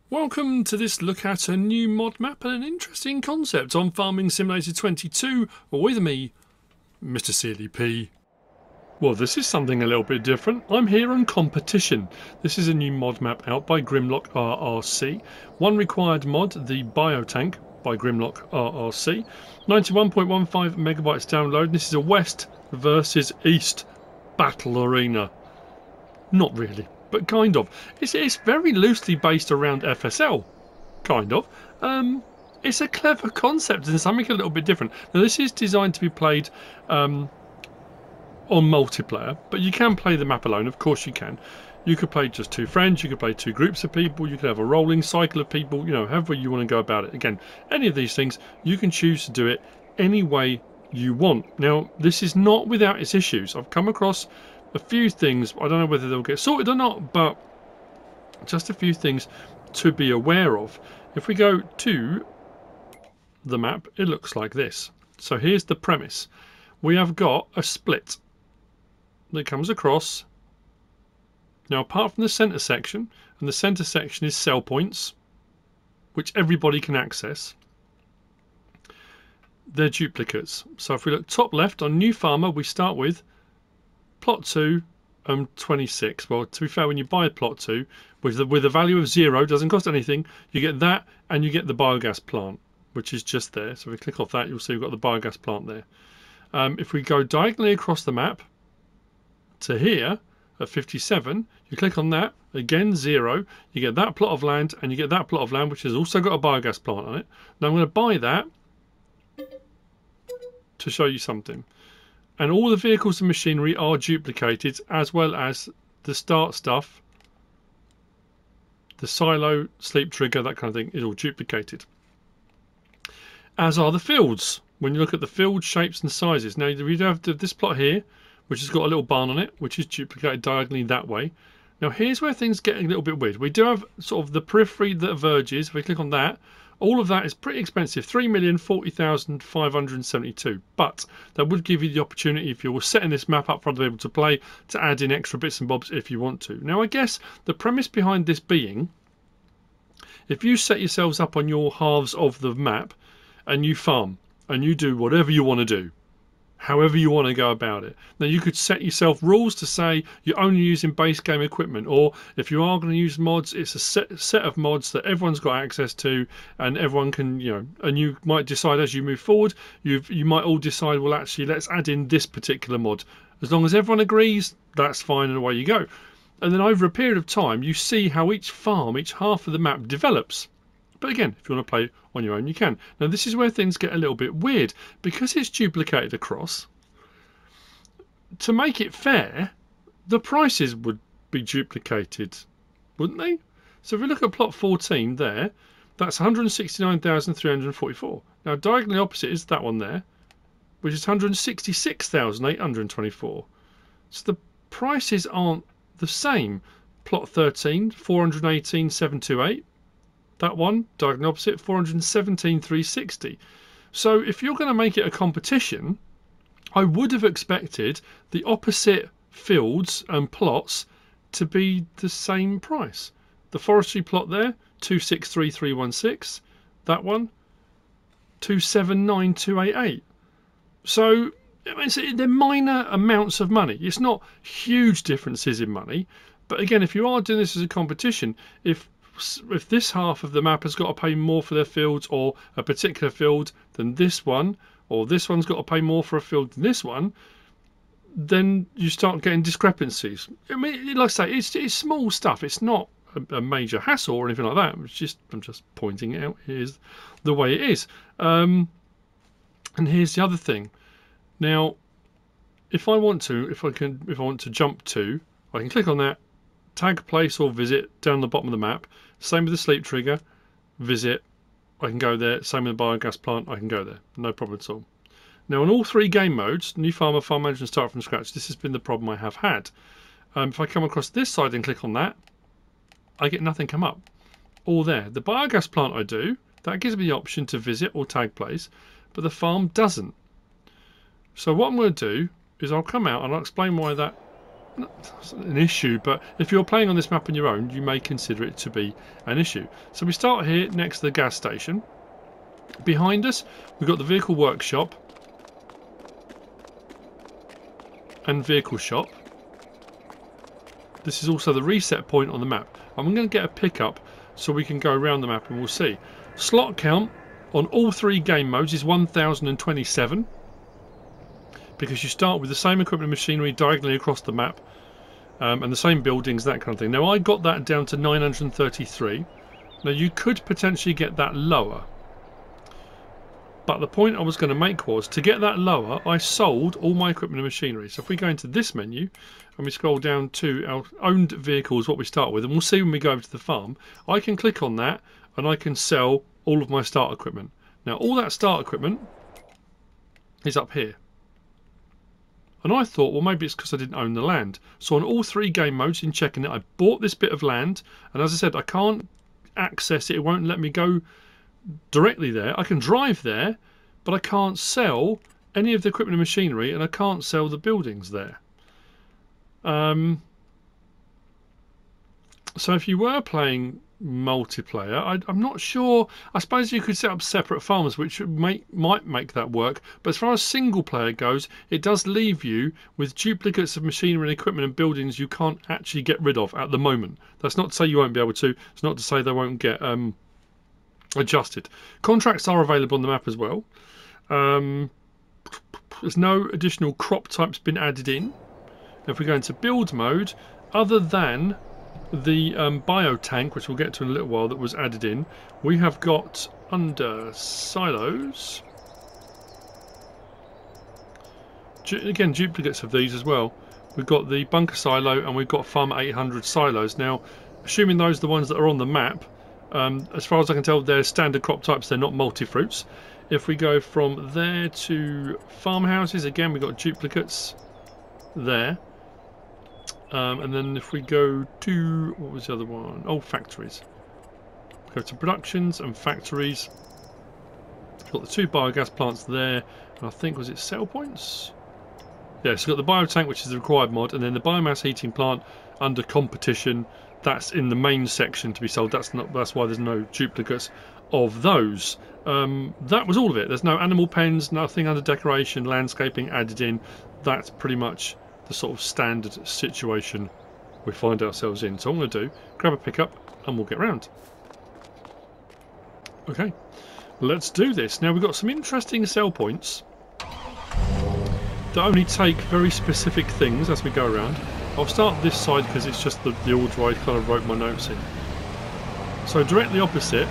Welcome to this look at a new mod map and an interesting concept on Farming Simulator 22 with me, MrSealyp. Well, this is something a little bit different. I'm here on competition. This is a new mod map out by Grimlock RRC. One required mod, the Biotank by Grimlock RRC. 91.15 megabytes download. This is a West versus East battle arena. Not really, but kind of. It's very loosely based around FSL, kind of. It's a clever concept and something a little bit different. Now, this is designed to be played on multiplayer, but you can play the map alone. Of course you can. You could play just two friends, you could play two groups of people, you could have a rolling cycle of people, you know, however you want to go about it. Again, any of these things, you can choose to do it any way you want. Now, this is not without its issues. I've come across a few things. I don't know whether they'll get sorted or not, but just a few things to be aware of. If we go to the map, it looks like this. So here's the premise. We have got a split that comes across. Now, apart from the center section, and the center section is sell points, which everybody can access, they're duplicates. So if we look top left on new farmer, we start with plot 2 and 26. Well, to be fair, when you buy plot 2 with a value of 0, doesn't cost anything, you get that and you get the biogas plant, which is just there. So if we click off that, you'll see we've got the biogas plant there. If we go diagonally across the map to here at 57, you click on that, again 0, you get that plot of land and you get that plot of land which has also got a biogas plant on it. Now I'm going to buy that to show you something. And all the vehicles and machinery are duplicated, as well as the start stuff, the silo, sleep trigger, that kind of thing is all duplicated. As are the fields. When you look at the field shapes and sizes. Now we have this plot here, which has got a little barn on it, which is duplicated diagonally that way. Now here's where things get a little bit weird. We do have sort of the periphery that verges. If we click on that, all of that is pretty expensive, 3,040,572. But that would give you the opportunity, if you were setting this map up for other people to play, to add in extra bits and bobs if you want to. Now I guess the premise behind this being, if you set yourselves up on your halves of the map and you farm and you do whatever you want to do, however you want to go about it. Now you could set yourself rules to say you're only using base game equipment, or if you are going to use mods, it's a set of mods that everyone's got access to and everyone can, you know, and you might decide as you move forward, you might all decide, well actually let's add in this particular mod. As long as everyone agrees, that's fine and away you go. And then over a period of time you see how each farm, each half of the map develops. But again, if you want to play on your own, you can. Now, this is where things get a little bit weird. Because it's duplicated across, to make it fair, the prices would be duplicated, wouldn't they? So if we look at plot 14 there, that's 169,344. Now, diagonally opposite is that one there, which is 166,824. So the prices aren't the same. Plot 13, 418,728. That one, diagonal opposite, 417,360. So if you're going to make it a competition, I would have expected the opposite fields and plots to be the same price. The forestry plot there, 263,316. That one, 279,288. So they're minor amounts of money. It's not huge differences in money. But again, if you are doing this as a competition, if this half of the map has got to pay more for their fields or a particular field than this one, or this one's got to pay more for a field than this one, then you start getting discrepancies. I mean, like I say, it's small stuff. It's not a major hassle or anything like that. I'm just pointing it out. Here's the way it is. And here's the other thing. Now, if I want to jump to, I can click on that, tag place or visit down the bottom of the map. Same with the sleep trigger, visit, I can go there. Same with the biogas plant, I can go there. No problem at all. Now on all three game modes, new farmer, farm manager and start from scratch, this has been the problem I have had. If I come across this side and click on that, I get nothing come up. All there. The biogas plant I do, that gives me the option to visit or tag place, but the farm doesn't. So what I'm going to do is I'll come out and I'll explain why that an issue, but if you're playing on this map on your own, you may consider it to be an issue. So we start here next to the gas station. Behind us, we've got the vehicle workshop and vehicle shop. This is also the reset point on the map. I'm going to get a pickup so we can go around the map and we'll see. Slot count on all 3 game modes is 1027, because you start with the same equipment and machinery diagonally across the map, and the same buildings, that kind of thing. Now I got that down to 933. Now you could potentially get that lower, but the point I was going to make was, to get that lower, I sold all my equipment and machinery. So if we go into this menu and we scroll down to our owned vehicles, what we start with, and we'll see when we go over to the farm, I can click on that and I can sell all of my start equipment. Now all that start equipment is up here. And I thought, well, maybe it's because I didn't own the land. So on all 3 game modes, in checking it, I bought this bit of land, and as I said, I can't access it. It won't let me go directly there. I can drive there, but I can't sell any of the equipment and machinery, and I can't sell the buildings there. So if you were playing multiplayer, I'm not sure. I suppose you could set up separate farms, which might make that work, but as far as single player goes, it does leave you with duplicates of machinery and equipment and buildings you can't actually get rid of at the moment. That's not to say you won't be able to. It's not to say they won't get adjusted. Contracts are available on the map as well. There's no additional crop types been added in. If we go into build mode, other than the biotank, which we'll get to in a little while, that was added in, we have got under silos, again duplicates of these as well. We've got the bunker silo and we've got farm 800 silos. Now assuming those are the ones that are on the map, as far as I can tell, they're standard crop types, they're not multi-fruits. If we go from there to farmhouses, again we've got duplicates there. And then if we go to, what was the other one? Oh, factories. Go to productions and factories. We've got the 2 biogas plants there, and I think, was it sell points? Yeah, so we've got the biotank, which is the required mod, and then the biomass heating plant under competition. That's in the main section to be sold. That's why there's no duplicates of those. That was all of it. There's no animal pens, nothing under decoration, landscaping added in. That's pretty much the sort of standard situation we find ourselves in. So what I'm going to do, grab a pickup and we'll get round. Okay, let's do this. Now we've got some interesting sell points that only take very specific things as we go around. I'll start this side because it's just the order I kind of wrote my notes in. So directly opposite,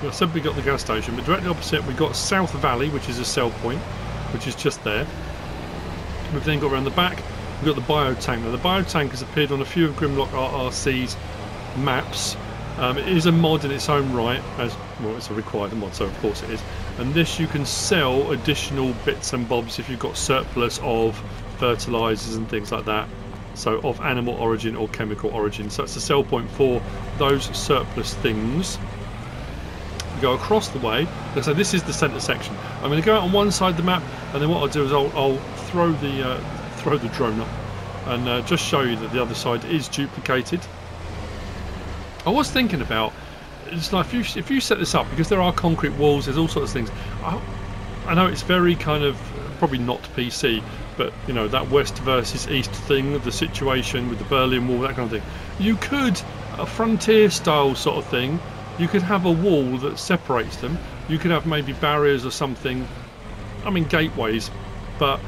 I said we got the gas station, but directly opposite we've got South Valley, which is a sell point, which is just there. We've then got around the back, we've got the biotank. Now the biotank has appeared on a few of Grimlock RRC's maps. It is a mod in its own right, as well, it's a required mod, so of course it is. And this you can sell additional bits and bobs if you've got surplus of fertilisers and things like that. So of animal origin or chemical origin. So it's a sell point for those surplus things. We go across the way. So this is the centre section. I'm going to go out on one side of the map, and then what I'll do is I'll throw the drone up and just show you that the other side is duplicated. I was thinking about, it's like if you set this up, because there are concrete walls, there's all sorts of things. I know it's very kind of probably not PC, but you know, that west versus east thing, the situation with the Berlin Wall, that kind of thing. You could, a frontier style sort of thing, you could have a wall that separates them. You could have maybe barriers or something, I mean gateways, but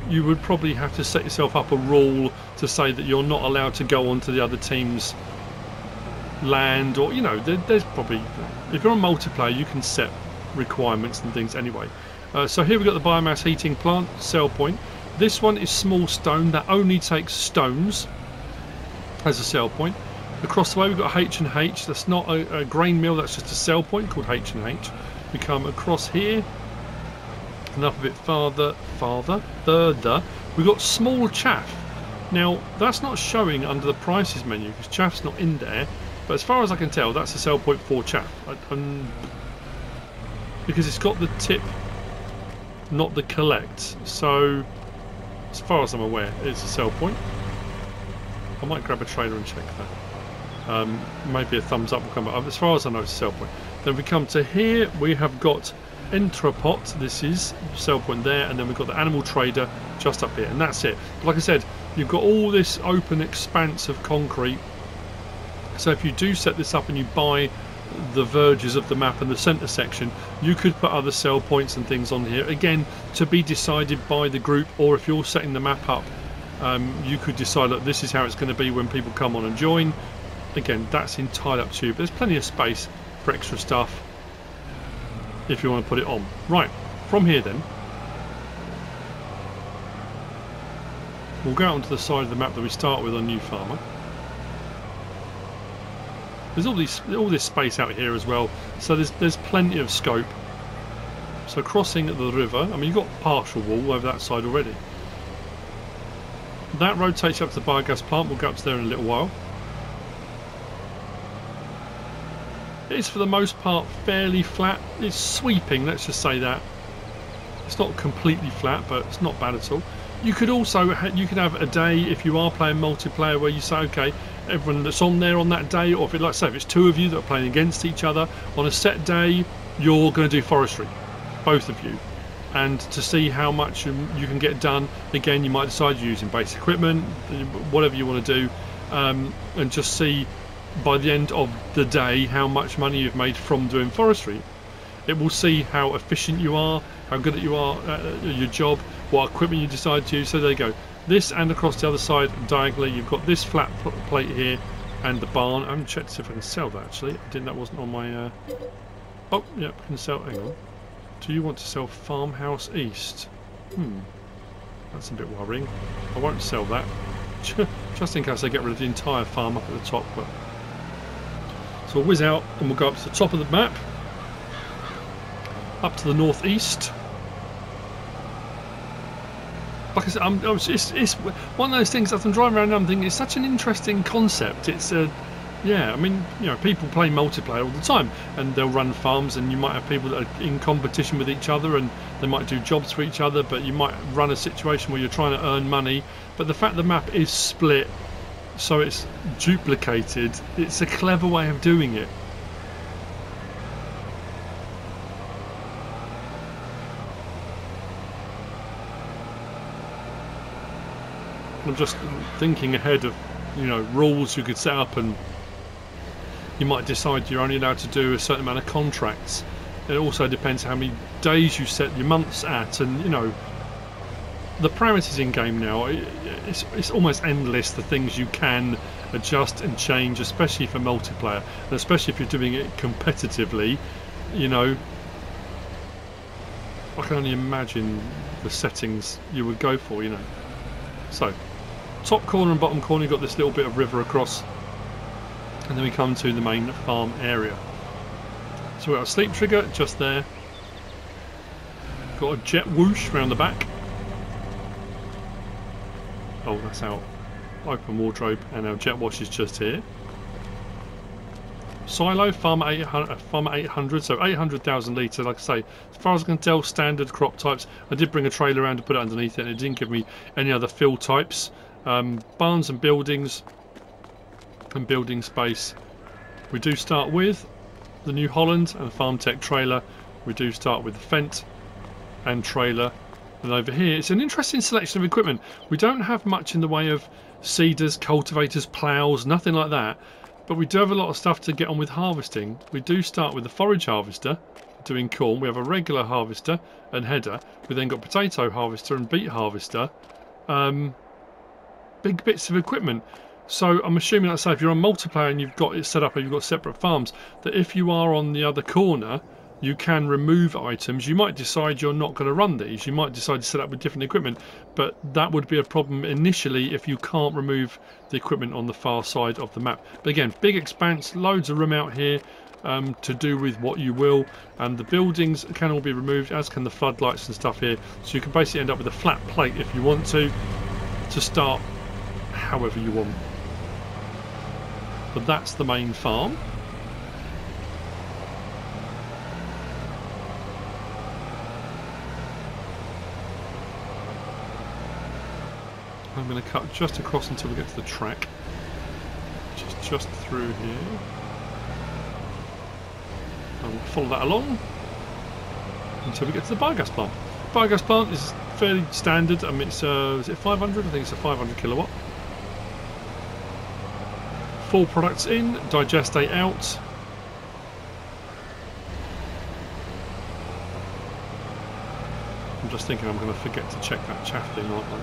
you would probably have to set yourself up a rule to say that you're not allowed to go onto the other team's land, or you know, there's probably, if you're on multiplayer you can set requirements and things anyway. So here we've got the biomass heating plant, sell point. This one is small stone, that only takes stones as a sell point. Across the way we've got H&H, that's not a grain mill, that's just a sell point called H&H. We come across here and up a bit further, we've got small chaff. Now that's not showing under the prices menu because chaff's not in there, but as far as I can tell that's a sell point for chaff, because it's got the tip, not the collect. So as far as I'm aware it's a sell point. I might grab a trailer and check that. Maybe a thumbs up will come up. As far as I know, it's a sell point. Then we come to here, we have got Entrepot, this is sell point there, and then we've got the animal trader just up here, and that's it. But like I said, you've got all this open expanse of concrete, so if you do set this up and you buy the verges of the map and the centre section, you could put other sell points and things on here, again to be decided by the group, or if you're setting the map up, you could decide that this is how it's going to be when people come on and join. Again, that's entirely up to you, but there's plenty of space for extra stuff if you want to put it on. Right, from here then, we'll go out onto the side of the map that we start with on New Farmer. There's all this space out here as well, so there's plenty of scope. So crossing the river, I mean, you've got partial wall over that side already. That road takes you up to the biogas plant. We'll go up to there in a little while. It's for the most part fairly flat. It's sweeping, let's just say that. It's not completely flat, but it's not bad at all. You could also have a day, if you are playing multiplayer, where you say, okay, everyone that's on there on that day, or if it's two of you that are playing against each other on a set day, you're going to do forestry, both of you, and to see how much you can get done. Again, you might decide you're using base equipment, whatever you want to do, and just see by the end of the day how much money you've made from doing forestry. It will see how efficient you are, how good you are at your job, what equipment you decide to use. So there you go. This, and across the other side diagonally, you've got this flat plate here and the barn. I haven't checked to see if I can sell that actually. That wasn't on my... Oh, yeah, I can sell... Hang on. Do you want to sell Farmhouse East? That's a bit worrying. I won't sell that. Just in case I get rid of the entire farm up at the top. But so we'll whiz out and we'll go up to the top of the map. Up to the northeast. Like I said, it's one of those things. As I'm driving around, I'm thinking it's such an interesting concept. It's yeah, I mean, you know, people play multiplayer all the time, and they'll run farms, and you might have people that are in competition with each other, and they might do jobs for each other. But you might run a situation where you're trying to earn money. But the fact the map is split, so it's duplicated, it's a clever way of doing it. I'm just thinking ahead of, you know, rules you could set up, and you might decide you're only allowed to do a certain amount of contracts. It also depends how many days you set your months at, and you know, the parameters in game now, it's almost endless, the things you can adjust and change, especially for multiplayer, and especially if you're doing it competitively. You know, I can only imagine the settings you would go for, you know. So top corner and bottom corner, you've got this little bit of river across, and then we come to the main farm area. So we've got a sleep trigger just there, got a jet whoosh round the back. Oh, that's our open wardrobe, and our jet wash is just here. Silo, farmer 800, so 800,000 litre, like I say, as far as I can tell, standard crop types. I did bring a trailer around to put it underneath it, and it didn't give me any other fill types. Barns and buildings, and building space. We do start with the New Holland and Farm Tech trailer. We do start with the Fendt and trailer. And over here, it's an interesting selection of equipment. We don't have much in the way of seeders, cultivators, ploughs, nothing like that. But we do have a lot of stuff to get on with harvesting. We do start with the forage harvester, doing corn. We have a regular harvester and header. We then got potato harvester and beet harvester. Big bits of equipment. So I'm assuming, like I say, if you're on multiplayer and you've got it set up and you've got separate farms, that if you are on the other corner, you can remove items. You might decide you're not going to run these. You might decide to set up with different equipment, but that would be a problem initially if you can't remove the equipment on the far side of the map. But again, big expanse, loads of room out here to do with what you will, and the buildings can all be removed, as can the floodlights and stuff here. So you can basically end up with a flat plate if you want to start however you want. But that's the main farm. I'm going to cut just across until we get to the track. which is just through here. And we'll follow that along until we get to the biogas plant. Biogas plant is fairly standard. I mean, it's is it 500? I think it's a 500 kilowatt. 4 products in, digestate out. I'm just thinking I'm going to forget to check that chaff thing, aren't I?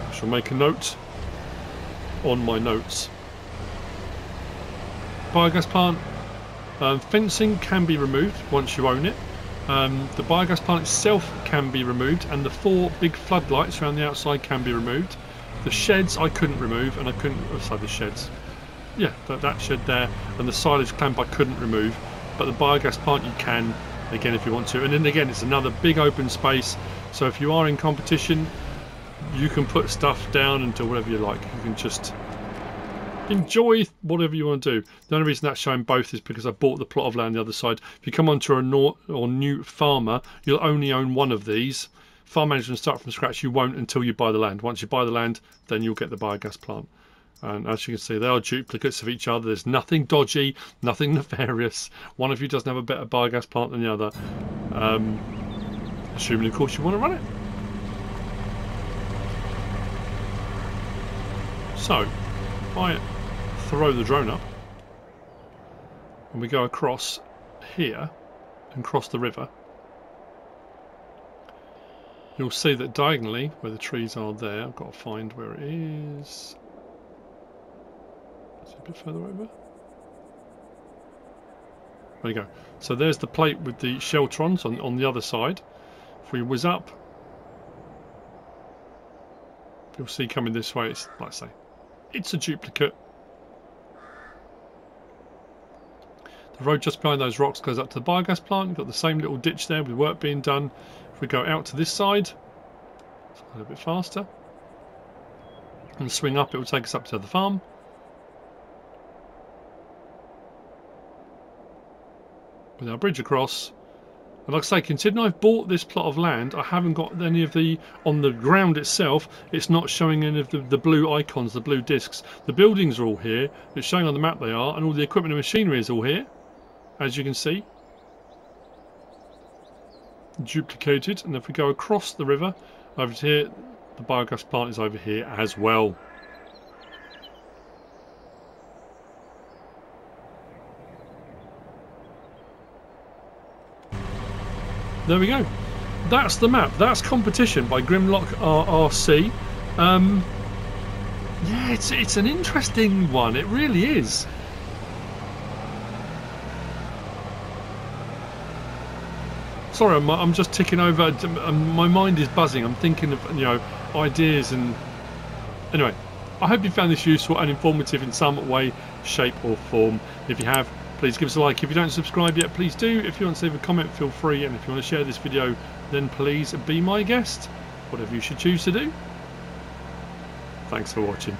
I shall make a note on my notes. Biogas plant. Fencing can be removed once you own it. The biogas plant itself can be removed, and the 4 big floodlights around the outside can be removed. The sheds I couldn't remove, and I couldn't. Oh, sorry, the sheds. Yeah, that shed there, and the silage clamp I couldn't remove, but the biogas plant you can, again, if you want to. And then again, it's another big open space, so if you are in competition, you can put stuff down and do whatever you like. You can just enjoy whatever you want to do. The only reason that's showing both is because I bought the plot of land on the other side. If you come onto a new farmer, you'll only own one of these. Farm management start from scratch, you won't until you buy the land. Once you buy the land, then you'll get the biogas plant. And as you can see, they are duplicates of each other. There's nothing dodgy, nothing nefarious. One of you doesn't have a better biogas plant than the other. Assuming, of course, you want to run it. So, if I throw the drone up and we go across here and cross the river, you'll see that diagonally, where the trees are there, I've got to find where it is. Is it a bit further over? There you go. So there's the plate with the Sheltrons on the other side. If we whiz up, you'll see coming this way, it's, like I say, it's a duplicate. The road just behind those rocks goes up to the biogas plant. You've got the same little ditch there with work being done. If we go out to this side, it's a little bit faster, and swing up, it will take us up to the farm. With our bridge across. And like I say, considering I've bought this plot of land, I haven't got any of the, on the ground itself, it's not showing any of the blue icons, the blue discs. The buildings are all here, it's showing on the map they are, and all the equipment and machinery is all here, as you can see. Duplicated, and if we go across the river, over to here, the biogas plant is over here as well. There we go. That's the map. That's Competition by Grimlock RRC. Yeah, it's an interesting one. It really is. Sorry, I'm just ticking over. My mind is buzzing. I'm thinking of, you know, ideas and... Anyway, I hope you found this useful and informative in some way, shape or form. If you have, please give us a like. If you don't subscribe yet, please do. If you want to leave a comment, feel free. And if you want to share this video, then please be my guest. Whatever you should choose to do. Thanks for watching.